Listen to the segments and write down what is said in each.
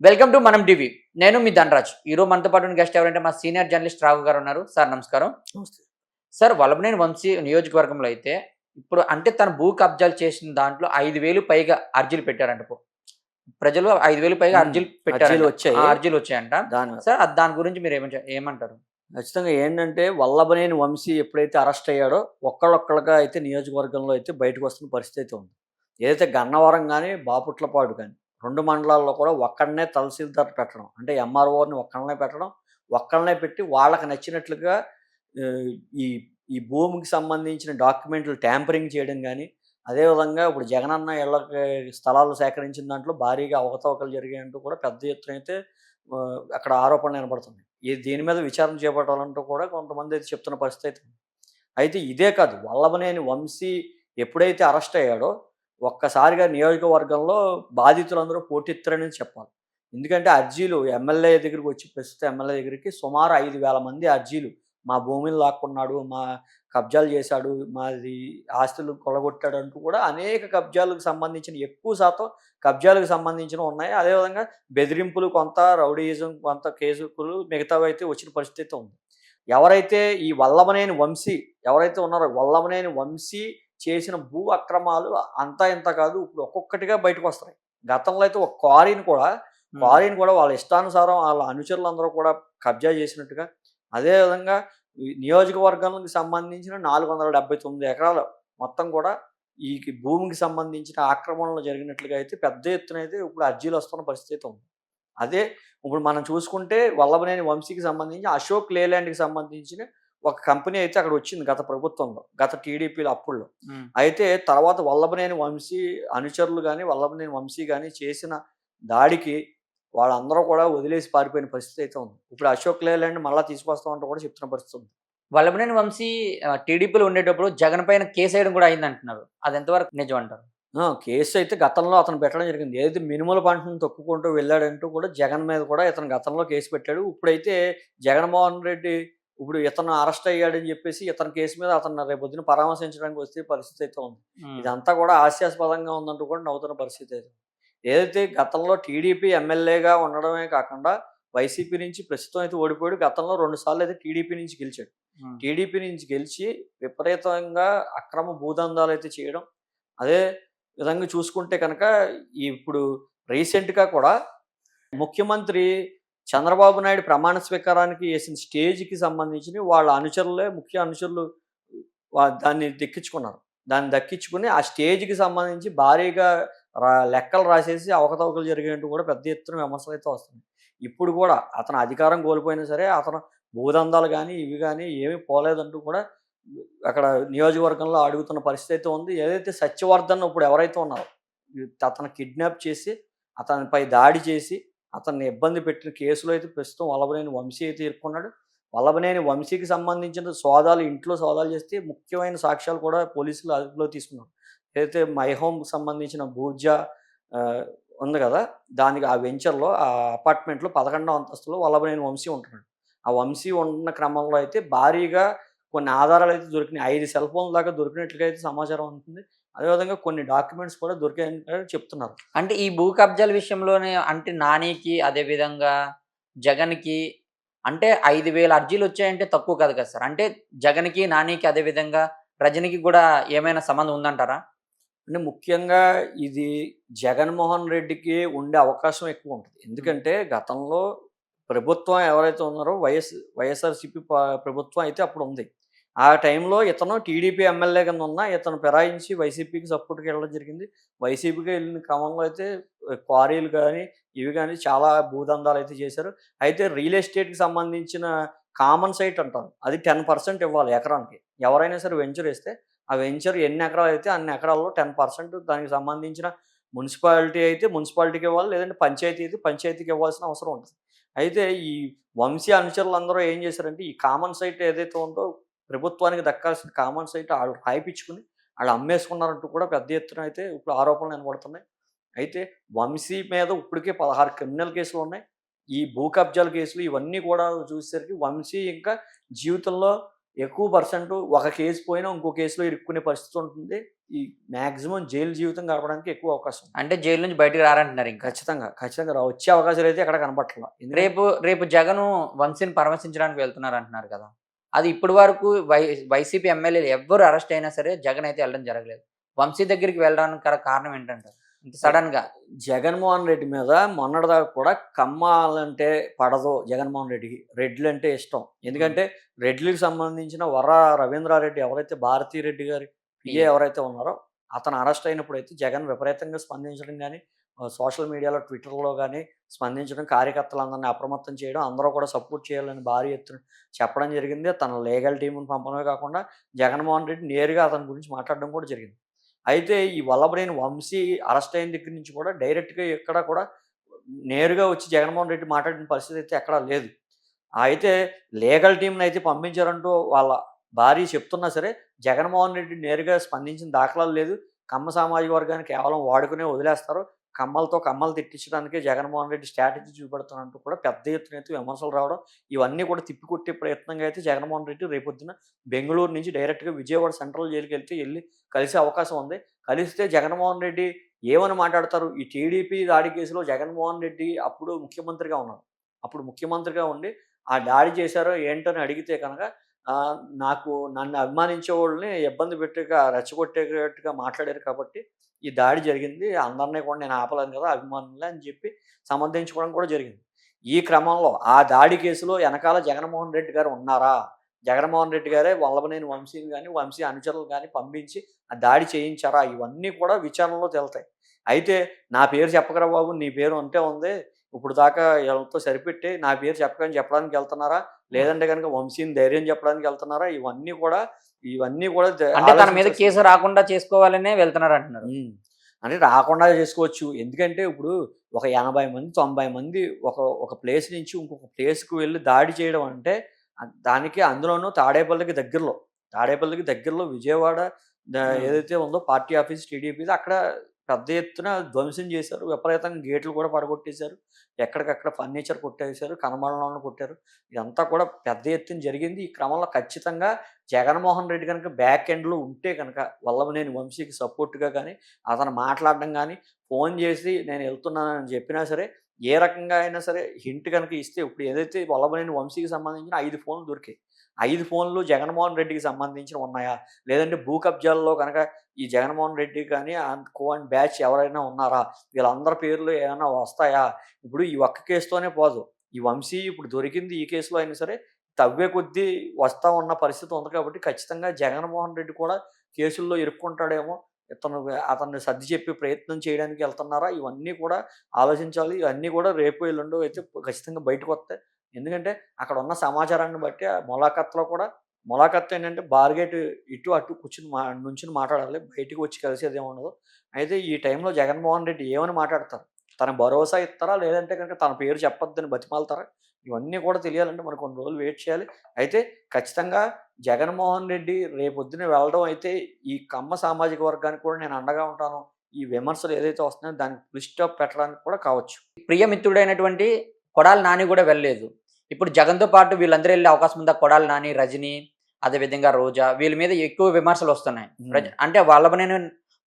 Welcome to మనం TV. నేను మీ ధనరాజ్. ఈరోజు మనతో పాటు ఉన్న గెస్ట్ ఎవరంటే మా సీనియర్ జర్నలిస్ట్ రాఘు గారు ఉన్నారు. సార్ నమస్కారం. నమస్తే. సార్ వల్లభనేని వంశీ నియోజకవర్గంలో అయితే ఇప్పుడు అంటే తన భూ కబ్జాలు చేసిన దాంట్లో 5,000 పైగా అర్జీలు పెట్టారంట. ప్రజలు 5,000 పైగా హ్మ్. అర్జీలు అర్జీలు పెట్టారంట. వచ్చాయి. అర్జీలు వచ్చాయంట. దాని మీద సార్ దాని గురించి మీరు ఏమంటారు? ఖచ్చితంగా ఏంటంటే వల్లభనేని వంశీ ఎప్పుడైతే అరెస్ట్ అయ్యాడో ఒక్కళ్ళొక్కళ్ళగా అయితే నియోజకవర్గంలో అయితే బయటకు వస్తున్న పరిస్థితి అయితే ఉంది. ఏదైతే గన్నవరం గాని, బాపుట్లపాడు గాని 2 మండలాల్లో కూడా ఒక్కడినే తహసీల్దార్ పెట్టడం. అంటే ఎంఆర్ఓని ఒక్కళ్ళనే పెట్టడం. ఒక్కళ్ళనే పెట్టి వాళ్ళకి నచ్చినట్లుగా ఆహ్, ఈ ఈ భూమికి సంబంధించిన డాక్యుమెంట్లు ట్యాంపరింగ్ చేయడం గాని, అదేవిధంగా ఇప్పుడు జగనన్న ఇళ్ళకి స్థలాలు సేకరించిన దాంట్లో భారీగా అవకతవకలు జరిగాయంటూ కూడా పెద్ద ఎత్తున అయితే అక్కడ ఆరోపణలు వినపడుతున్నాయి. దీని మీద విచారణ చేపట్టాలంటూ కూడా కొంతమంది అయితే చెప్తున్న పరిస్థితి అయితే ఉంది. అయితే ఇదే కాదు వల్లభనేని వంశీ ఎప్పుడైతే అరెస్ట్ అయ్యాడో ఒక్కసారిగా నియోజకవర్గంలో బాధితులందరూ పోటెత్తారని చెప్పాలి. ఎందుకంటే అర్జీలు ఎమ్మెల్యే దగ్గరికి వచ్చి ప్రస్తుత ఎమ్మెల్యే దగ్గరికి సుమారు 5,000 మంది అర్జీలు మా భూమిని లాక్కున్నాడు, మా కబ్జాలు చేశాడు, మాది ఆస్తులు కొల్లగొట్టాడు అంటూ కూడా అనేక కబ్జాలకు సంబంధించిన ఎక్కువ శాతం కబ్జాలకు సంబంధించినవి ఉన్నాయి. అదేవిధంగా బెదిరింపులు కొంత, రౌడీయిజం కొంత కేసులు మిగతావైతే వచ్చిన పరిస్థితి అయితే ఉంది. ఎవరైతే ఈ వల్లభనేని వంశీ ఎవరైతే ఉన్నారో వల్లభనేని వంశీ చేసిన భూ అక్రమాలు అంతా ఇంత కాదు. ఇప్పుడు ఒక్కొక్కటిగా బయటకొస్తున్నాయి. గతంలో అయితే ఒక హ్మ్. క్వారీని కూడా వాళ్ళ ఇష్టానుసారం ఆళ్ళ అనుచరులందరూ కూడా కబ్జా చేసినట్టుగా, అదే విధంగా ఈ నియోజకవర్గానికి సంబంధించిన 479 ఎకరాలు మొత్తం కూడా ఈ భూమికి సంబంధించిన ఆక్రమణలు జరిగినట్లుగా అయితే పెద్ద ఎత్తున అయితే ఇప్పుడు అర్జీలొస్తున్న పరిస్థితి అయితే ఉంది. అదే ఇప్పుడు మనం చూసుకుంటే వల్లభనేని వంశీకి సంబంధించి అశోక్ లేలాండ్‌కి సంబంధించిన ఒక కంపెనీ అయితే అక్కడొచ్చింది గత ప్రభుత్వంలో. గత టీడీపీలో అప్పుడులో. హ్మ్. అయితే తర్వాత వల్లభనేని వంశీ అనుచరులు గాని, వల్లభనేని వంశీ గాని చేసిన దాడికి వాళ్ళందరూ కూడా వదిలేసి పారిపోయిన పరిస్థితి అయితే ఉంది. ఇప్పుడు అశోక్ లేలాండ్ మళ్ళా తీసుకొస్తామంటూ కూడా చెప్తున్న పరిస్థితి ఉంది. వల్లభనేని వంశీ టీడీపీలో ఉండేటప్పుడు జగన్ పైన కేసేయడం కూడా అయిందంటున్నారు. అది ఎంతవరకు నిజం అంటారు? కేసయితే గతంలో అతను పెట్టడం జరిగింది. ఏదైతే మినిమల్ పంటను తొక్కుకుంటూ వెళ్ళాడంటూ కూడా జగన్ మీద కూడా ఇతను గతంలో కేసు పెట్టాడు. ఇప్పుడైతే జగన్మోహన్ రెడ్డి ఇప్పుడు ఇతను అరెస్ట్ అయ్యాడని జెప్పేసి ఇతని కేసు మీద అతను రేపొద్దున పరామర్శించడానికి వచ్చే పరిస్థితి అయితే ఉంది. హ్మ్. ఇదంతా కూడా హాస్యాస్పదంగా ఉందంటూ కూడా నవ్వుతున్న పరిస్థితి అయితే. ఏదైతే గతంలో టీడీపీ ఎమ్మెల్యేగా ఉండడమే కాకుండా వైసీపీ నుంచి ప్రస్తుతం అయితే ఓడిపోయాడు. గతంలో 2 సార్లు అయితే టీడీపీ నుంచి గెలిచాడు. హ్మ్. టీడీపీ నుంచి గెలిచి విపరీతంగా అక్రమ భూదందాలైతే చేయడం. అదే విధంగా చూసుకుంటే కనుక ఇప్పుడు రీసెంట్‌గా కూడా ముఖ్యమంత్రి చంద్రబాబు నాయుడు ప్రమాణ స్వీకారానికి ఏసిన స్టేజ్‌కి సంబంధించినవి వాళ్ళ అనుచరులే ముఖ్య అనుచరులు దాన్ని దక్కించుకున్నారు. దాన్ని దక్కించుకొని ఆ స్టేజ్‌కి సంబంధించి భారీగా లెక్కలు రాసేసి అవకతవకలు జరిగినట్టు కూడా పెద్ద ఎత్తున విమర్శలైతే వస్తున్నాయి. ఇప్పుడు కూడా అతను అధికారం కోల్పోయినా సరే అతను భూదందాలు గాని, ఇవి గాని ఏమి పోలేదంటూ కూడా అక్కడ నియోజకవర్గంలో అడుగుతున్న పరిస్థితి అయితే ఉంది. ఏదైతే సత్యవర్ధన్ ఇప్పుడు ఎవరైతే ఉన్నారో అతను కిడ్నాప్ చేసి, అతనిపై దాడి చేసి, అతన్ని ఇబ్బంది పెట్టిన కేసులో అయితే ప్రస్తుతం వల్లభనేని వంశీ అయితే ఇరుక్కున్నాడు. వల్లభనేని వంశీకి సంబంధించిన సోదాలు ఇంట్లో సోదాలు చేస్తే ముఖ్యమైన సాక్ష్యాలు కూడా పోలీసులు అదుపులోకి తీసుకున్నారు. ఏదైతే మై హోమ్‌కి సంబంధించిన బూర్జా ఆహ్, ఉంది కదా! దానికి ఆ వెంచర్‌లో ఆ అపార్ట్మెంట్‌లో 11వ అంతస్తులో వల్లభనేని వంశీ ఉంటున్నాడు. ఆ వంశీ ఉన్న క్రమంలో అయితే భారీగా కొన్ని ఆధారాలైతే దొరికినాయి. 5 సెల్ ఫోన్ల దాకా దొరికినట్లుగా అయితే సమాచారం ఉంటుంది. అదేవిధంగా కొన్ని డాక్యుమెంట్స్ కూడా దొరికాయని చెప్తున్నారు. అంటే ఈ భూ కబ్జాల విషయంలోనే అంటే నానికి, అదే విధంగా జగన్‌కి అంటే 5,000 అర్జీలొచ్చాయంటే తక్కువ కాదు కదా సార్. అంటే జగన్‌కి, నానికి అదే విధంగా రజనీకి గూడా ఏమైనా సంబంధం ఉందంటారా? అంటే ముఖ్యంగా ఇది జగన్మోహన్ రెడ్డికి ఉండే అవకాశం ఎక్కువుంటది. హ్మ్. ఎందుకంటే గతంలో ప్రభుత్వం ఎవరైతే ఉన్నారో వైఎస్ఆర్‌సీపీ ప్రభుత్వం అయితే అప్పుడుంది. ఆ టైంలో ఇతను టీడీపీ ఎమ్మెల్యే కింద ఉన్న ఇతను ఫిరాయించి వైసీపీకి సపోర్ట్‌గా వెళ్ళడం జరిగింది. వైసీపీకి వెళ్ళిన క్రమంలో అయితే క్వారీలు గాని, ఇవి గాని చాలా భూదందాలైతే చేశారు. అయితే రియల్ ఎస్టేట్‌కి సంబంధించిన కామన్ సైట్ అంటారు. అది 10% ఇవ్వాలి ఎకరానికి. ఎవరైనా సరే వెంచరేస్తే ఆ వెంచర్ ఎన్ని ఎకరాలైతే అన్ని ఎకరాల్లో 10% దానికి సంబంధించిన మున్సిపాలిటీ అయితే మున్సిపాలిటీకి ఇవ్వాలి. లేదంటే పంచాయతీ అయితే పంచాయతీకి ఇవ్వాల్సిన అవసరం ఉంటది. అయితే ఈ వంశీ అనుచరులందరూ ఏం చేశారంటే ఈ కామన్ సైట్ ఏదైతే ఉందో ప్రభుత్వానికి దక్కాల్సిన కామన్ సైట్ ఆళ్ళు రాయిపిచ్చుకొని ఆళ్ళు అమ్మేసుకున్నారంటూ కూడా పెద్ద ఎత్తున అయితే ఇప్పుడు ఆరోపణలు వినబడుతున్నాయి. అయితే వంశీ మీద ఇప్పటికే 16 క్రిమినల్ కేసులున్నాయి. ఈ భూ కబ్జాల కేసులు ఇవన్నీ కూడా చూసేసరికి వంశీ ఇంకా జీవితంలో ఎక్కువ పర్సెంట్ ఒక కేసు పోయినా ఇంకో కేసులో ఇరుక్కునే పరిస్థితి ఉంటుంది. ఈ మాక్సిమం జైలు జీవితం గడపడానికి ఎక్కువ అవకాశం ఉంది. అంటే జైలు నుంచి బయటికి రారంటున్నారు ఇంకా. ఖచ్చితంగా వచ్చే అవకాశాలైతే ఎక్కడ కనపట్ల. రేపు రేపు జగను వంశీని పరామర్శించడానికి వెళ్తున్నారంటున్నారు కదా! అది ఇప్పటి వరకు వైసీపీ ఎమ్మెల్యేలు ఎవ్వరు అరెస్ట్ అయినా సరే జగన్ అయితే వెళ్ళడం జరగలేదు. వంశీ దగ్గరికి వెళ్ళడానికి గల కారణం ఏంటంటారు? ఇంత సడెన్‌గా. జగన్మోహన్ రెడ్డి మీద మొన్నటిదాకా కూడా కమ్మాలంటే పడదు జగన్మోహన్ రెడ్డికి. రెడ్లంటే ఇష్టం. ఎందుకంటే రెడ్లకి సంబంధించిన రవీంద్రారెడ్డి ఎవరైతే భారతీరెడ్డి గారి పిఏ ఎవరైతే ఉన్నారో అతను అరెస్ట్ అయినప్పుడైతే జగన్ విపరీతంగా స్పందించడం గానీ, సోషల్ మీడియాలో, ట్విట్టర్‌లో గానీ స్పందించడం, కార్యకర్తలందరిని అప్రమత్తం చేయడం, అందరూ కూడా సపోర్ట్ చేయాలని భారీ ఎత్తున చెప్పడం జరిగింది. తన లీగల్ టీమ్‌ని పంపడమే కాకుండా జగన్మోహన్ రెడ్డి నేరుగా అతని గురించి మాట్లాడడం కూడా జరిగింది. అయితే ఈ వల్లభనేని వంశీ అరెస్ట్ అయిన దగ్గర నుంచి కూడా డైరెక్ట్‌గా ఎక్కడ కూడా నేరుగా వచ్చి జగన్మోహన్ రెడ్డి మాట్లాడిన పరిస్థితి అయితే ఎక్కడా లేదు. అయితే లీగల్ టీమ్‌ని అయితే పంపించారంటూ వాళ్ళ భార్య చెప్తున్నా సరే, జగన్మోహన్ రెడ్డి నేరుగా స్పందించిన దాఖలాలు లేదు. కమ్మ సామాజిక వర్గాన్ని కేవలం వాడుకునే వదిలేస్తారు. కమ్మలతో కమ్మలు తిట్టించడానికే జగన్మోహన్ రెడ్డి స్ట్రాటజీ చూపెడుతున్నట్టు కూడా పెద్ద ఎత్తున అయితే విమర్శలు రావడం, ఇవన్నీ కూడా తిప్పికొట్టే ప్రయత్నంగా అయితే జగన్మోహన్ రెడ్డి రేపొద్దున బెంగుళూరు నుంచి డైరెక్ట్‌గా విజయవాడ సెంట్రల్ జైలుకెళ్తే కలిసే అవకాశం ఉంది. కలిస్తే జగన్మోహన్ రెడ్డి ఏమని మాట్లాడతారు? ఈ టీడీపీ దాడి కేసులో జగన్మోహన్ రెడ్డి అప్పుడు ముఖ్యమంత్రిగా ఉన్నారు. అప్పుడు ముఖ్యమంత్రిగా ఉండి ఆ దాడి చేశారో ఏంటని అడిగితే కనుక నన్ను అభిమానించేవోళ్ళని ఇబ్బంది రెచ్చగొట్టేటట్టుగా మాట్లాడారు కాబట్టి ఈ దాడి జరిగింది. అందరిని కూడా నేను ఆపలేను కదా! అభిమానులే అని చెప్పి సమర్థించుకోవడం కూడా జరిగింది. ఈ క్రమంలో ఆ దాడి కేసులో ఎనకాల జగన్మోహన్ రెడ్డి గారు ఉన్నారా? జగన్మోహన్ రెడ్డి గారే వల్లభనేని వంశీని గాని, వంశీ అనుచరులు గాని పంపించి ఆ దాడి చేయించారా? ఇవన్నీ కూడా విచారణలో తేలుతాయి. అయితే నా పేరు చెప్పకురా బాబు! నీ పేరు ఉంటే ఉంది. ఇప్పుడు దాకా ఈళ్ళతో సరిపెట్టి నా పేరు చెప్పకని చెప్పడానికి వెళ్తున్నారా? లేదంటే గనుక వంశీని ధైర్యం చెప్పడానికి వెళ్తున్నారా? ఇవన్నీ కూడా అంటే తన మీద కేసు రాకుండా చేసుకోవాలనే వెళ్తున్నారంటున్నారు. అంటే రాకుండా చేసుకోవచ్చు. ఎందుకంటే ఇప్పుడు ఒక 80 మంది, 90 మంది ఒక ప్లేస్ నుంచి ఇంకొక ప్లేస్‌కి వెళ్లి దాడి చేయడం అంటే దానికి అందులోనూ తాడేపల్లికి దగ్గరలో విజయవాడ ఏదైతే ఉందో పార్టీ ఆఫీస్ టీడీపీది అక్కడ పెద్ద ఎత్తున ధ్వంసం చేశారు. విపరీతంగా గేట్లు కూడా పడగొట్టేశారు. ఎక్కడికక్కడ ఫర్నిచర్ కొట్టేశారు. కనమరణాలను కొట్టారు. ఇదంతా కూడా పెద్ద ఎత్తున జరిగింది. ఈ క్రమంలో ఖచ్చితంగా జగన్మోహన్ రెడ్డి కనుక బ్యాక్ ఎండ్‌లో ఉంటే కనుక వల్లభనేని వంశీకి సపోర్ట్‌గా గానీ, అతను మాట్లాడడం గానీ, ఫోన్ చేసి నేను వెళ్తున్నానని చెప్పినా సరే, ఏ రకంగా అయినా సరే హింట్ గనుక ఇస్తే ఇప్పుడు ఏదైతే వల్లభనేని వంశీకి సంబంధించిన 5 ఫోన్లు దొరికాయి. 5 ఫోన్లు జగన్మోహన్ రెడ్డికి సంబంధించినవి ఉన్నాయా? లేదంటే భూ కబ్జాల్లో కనుక ఈ జగన్మోహన్ రెడ్డి కానీ, కో అండ్ బ్యాచ్ ఎవరైనా ఉన్నారా? వీళ్ళందరి పేర్లు ఏమైనా వస్తాయా? ఇప్పుడు ఈ ఒక్క కేసుతోనే పోదు. ఈ వంశీ ఇప్పుడు దొరికింది ఈ కేసులో అయినా సరే, తవ్వే కొద్దీ వస్తా ఉన్న పరిస్థితి ఉంది కాబట్టి ఖచ్చితంగా జగన్మోహన్ రెడ్డి కూడా కేసుల్లో ఇరుక్కుంటాడేమో. అతన్ని సర్ది చెప్పే ప్రయత్నం చేయడానికి వెళ్తున్నారా? ఇవన్నీ కూడా ఆలోచించాలి. ఇవన్నీ కూడా రేపు, ఎల్లుండో అయితే ఖచ్చితంగా బయటకొస్తాయి. ఎందుకంటే అక్కడ ఉన్న సమాచారాన్ని బట్టి ఆ మొలాఖత్తు ఏంటంటే బార్గేట్ ఇటు అటు కూర్చొని నుంచొని మాట్లాడాలి. బయటికి వచ్చి కలిసేదేముండదు. అయితే ఈ టైంలో జగన్మోహన్ రెడ్డి ఏమని మాట్లాడతారు? తన భరోసా ఇస్తారా? లేదంటే గనుక తన పేరు చెప్పొద్దని బతిమాలుతారా? ఇవన్నీ కూడా తెలియాలంటే మనం కొన్ని రోజులు వెయిట్ చేయాలి. అయితే ఖచ్చితంగా జగన్మోహన్ రెడ్డి రేపొద్దున వెళ్ళడం అయితే ఈ కమ్మ సామాజిక వర్గానికి కూడా నేను అండగా ఉంటాను. ఈ విమర్శలు ఏదైతే వస్తున్నాయో దానికి ఫుల్ స్టాప్ పెట్టడానికి కూడా కావచ్చు. ప్రియమిత్రుడైనటువంటి కొడాలి నాని కూడా వెళ్ళలేదు. ఇప్పుడు జగన్‌తో పాటు వీళ్ళందరూ ఎళ్ళే అవకాశం ఉందా? కొడాలి నాని, రజనీ, అదేవిధంగా రోజా వీళ్ళ మీద ఎక్కువ విమర్శలు వస్తున్నాయి. అంటే వల్లభనేని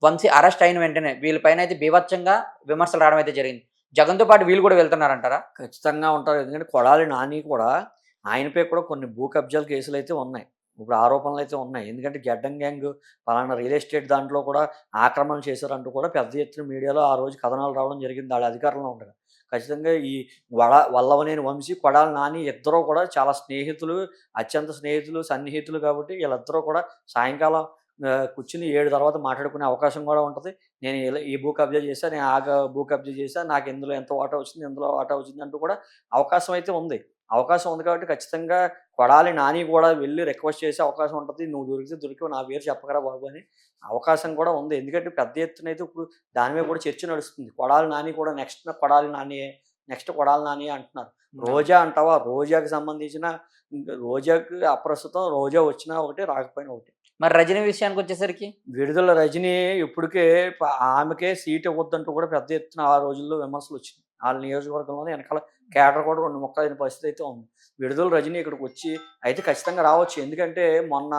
వంశీ అరెస్ట్ అయిన వెంటనే వీళ్ళపైన అయితే బీభత్సంగా విమర్శలు రావడం అయితే జరిగింది. జగన్‌తో పాటు వీళ్ళు కూడా వెళ్తున్నారంటారా? ఖచ్చితంగా ఉంటారు. ఎందుకంటే కొడాలి నాని కూడా ఆయనపై కూడా కొన్ని భూ కబ్జాల కేసులైతే ఉన్నాయి. ఇప్పుడు ఆరోపణలైతే ఉన్నాయి. ఎందుకంటే గెడ్డం గ్యాంగ్ పలానా రియల్ ఎస్టేట్ దాంట్లో కూడా ఆక్రమణలు చేశారంటూ కూడా పెద్ద ఎత్తున మీడియాలో ఆ రోజు కథనాలు రావడం జరిగింది. ఆళ్ళు అధికారంలో ఉండగా. ఖచ్చితంగా ఈ వల్లభనేని వంశీ, కొడాలి నాని ఇద్దరూ కూడా చాలా స్నేహితులు, అత్యంత స్నేహితులు, సన్నిహితులు కాబట్టి వీళ్ళిద్దరూ కూడా సాయంకాలం కూర్చొని 7 తర్వాత మాట్లాడుకునే అవకాశం కూడా ఉంటది. నేను ఈ భూ కబ్జా చేశా, నేను భూ కబ్జా చేశా, నాకు ఇందులో ఎంత వాటా వచ్చింది, ఇందులో వాటా వచ్చింది అంటూ కూడా అవకాశం అయితే ఉంది. అవకాశం ఉంది కాబట్టి ఖచ్చితంగా కొడాలి నాని కూడా వెళ్లి రిక్వెస్ట్ చేసే అవకాశం ఉంటది. నువ్వు దొరికితే దొరికావు, నా పేరు చెప్పకరా బాబు అని అవకాశం కూడా ఉంది. ఎందుకంటే పెద్ద ఎత్తున అయితే ఇప్పుడు దాని మీద కూడా చర్చ నడుస్తుంది. కొడాలి నాని కూడా నెక్స్ట్ కొడాలి నానియే అంటున్నారు. రోజా అంటావా? రోజాకి సంబంధించిన రోజాకి అప్రస్తుతం, రోజా వచ్చినా ఒకటే, రాకపోయినా ఒకటే. మరి రజనీ విషయానికొచ్చేసరికి? విడుదల రజనీ ఇప్పటికే ఆమెకే సీట్ ఇవ్వద్దంటూ కూడా పెద్ద ఎత్తున ఆ రోజుల్లో విమర్శలొచ్చినాయి. ఆళ్ళ నియోజకవర్గంలోనే వెనకాల కేడర్ కూడా 2 ముక్కలైన పరిస్థితి అయితే ఉంది. విడుదల రజనీ ఇక్కడికి వచ్చి అయితే ఖచ్చితంగా రావచ్చు. ఎందుకంటే మొన్న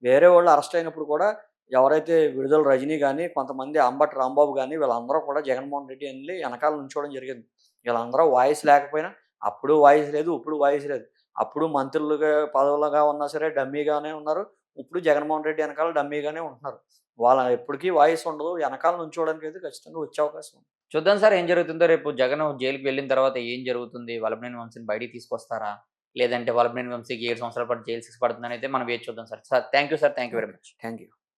వేరే వాళ్ళు అరెస్ట్ అయినప్పుడు కూడా ఎవరైతే విడుదల రజనీ గాని, కొంతమంది అంబటి రాంబాబు గాని వీళ్ళందరూ కూడా జగన్మోహన్ రెడ్డి ఎళ్లి ఎనకాల నుంచోవడం జరిగింది. వీళ్ళందరూ వాయిస్ లేకపోయినా అప్పుడు వాయిస్ లేదు, ఇప్పుడు వాయిస్ లేదు. అప్పుడు మంత్రులుగా పదవులుగా ఉన్నా సరే డమ్మీగానే ఉన్నారు. ఇప్పుడు జగన్మోహన్ రెడ్డి ఎనకాల డమ్మీగానే ఉంటున్నారు. వాళ్ళ ఎప్పటికి వాయిస్ ఉండదు. ఎనకాల నుంచోవడానికైతే ఖచ్చితంగా వచ్చే అవకాశం ఉంది. చూద్దాం సార్ ఏం జరుగుతుందో. రేపు జగన్ జైలుకి వెళ్ళిన తర్వాత ఏం జరుగుతుంది? వల్లభనేని వంశీని బయటికి తీసుకొస్తారా? లేదంటే వల్లభనేని వంశీకి 7 సంవత్సరాల పాటు జైలు శిక్ష పడుతుందనైతే మనం వేచి చూద్దాం sir. Sir thank you sir. Thank you very much. Thank you.